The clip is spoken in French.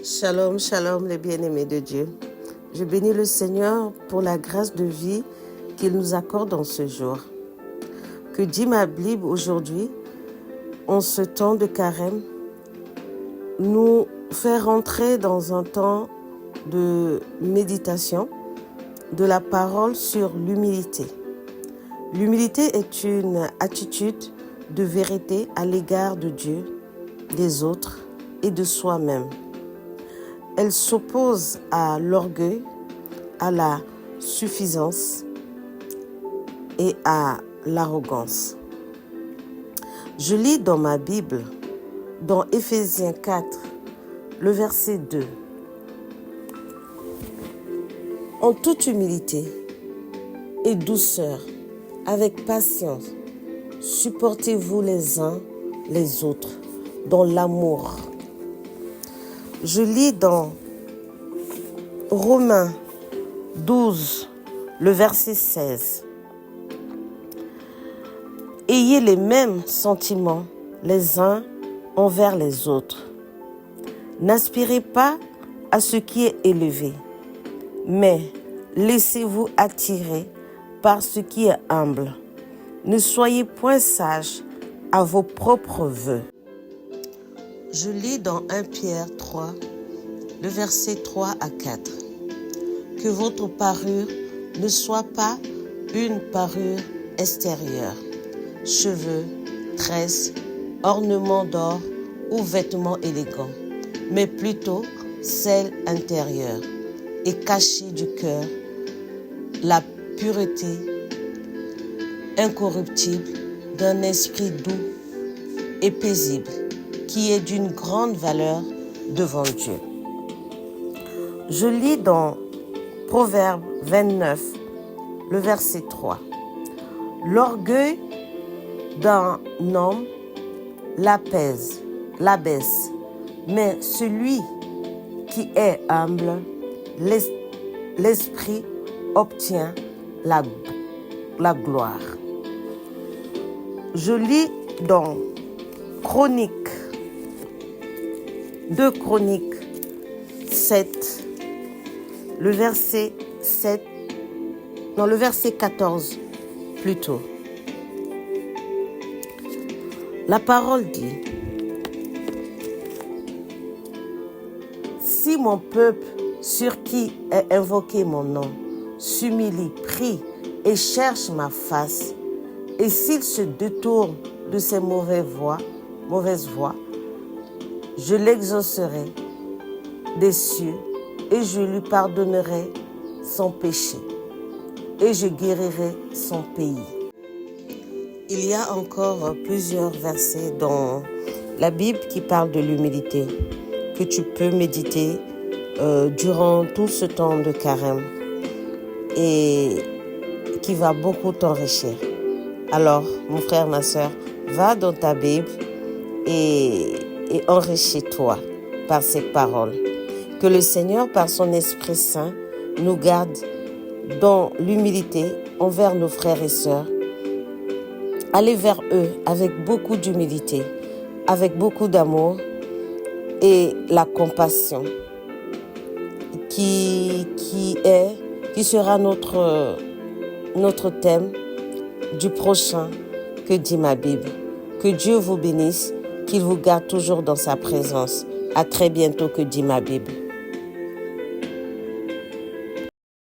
Shalom, shalom les bien-aimés de Dieu. Je bénis le Seigneur pour la grâce de vie qu'il nous accorde en ce jour. Que dit ma Bible aujourd'hui, en ce temps de carême, nous fait rentrer dans un temps de méditation de la parole sur l'humilité. L'humilité est une attitude de vérité à l'égard de Dieu, des autres et de soi-même. Elle s'oppose à l'orgueil, à la suffisance et à l'arrogance. Je lis dans ma Bible, dans Éphésiens 4, le verset 2. En toute humilité et douceur, avec patience, supportez-vous les uns les autres dans l'amour. Je lis dans Romains 12, le verset 16. Ayez les mêmes sentiments les uns envers les autres. N'aspirez pas à ce qui est élevé, mais laissez-vous attirer par ce qui est humble. Ne soyez point sages à vos propres vœux. Je lis dans 1 Pierre 3, le verset 3 à 4. Que votre parure ne soit pas une parure extérieure, cheveux, tresses, ornements d'or ou vêtements élégants, mais plutôt celle intérieure et cachée du cœur, la pureté incorruptible d'un esprit doux et paisible, qui est d'une grande valeur devant Dieu. Je lis dans Proverbe 29, le verset 3. L'orgueil d'un homme l'abaisse, mais celui qui est humble, l'esprit obtient la gloire. Je lis dans Chroniques, 2 Chroniques 7, le verset 14 plutôt. La parole dit: si mon peuple sur qui est invoqué mon nom s'humilie, prie et cherche ma face, et s'il se détourne de ses mauvaises voies, je l'exaucerai des cieux et je lui pardonnerai son péché et je guérirai son pays. Il y a encore plusieurs versets dans la Bible qui parlent de l'humilité que tu peux méditer durant tout ce temps de carême et qui va beaucoup t'enrichir. Alors, mon frère, ma soeur, va dans ta Bible et enrichis-toi par ces paroles. Que le Seigneur, par son Esprit Saint, nous garde dans l'humilité envers nos frères et sœurs. Allez vers eux avec beaucoup d'humilité, avec beaucoup d'amour et la compassion qui sera notre thème du prochain que dit ma Bible. Que Dieu vous bénisse, qu'il vous garde toujours dans sa présence. À très bientôt, que dit ma Bible.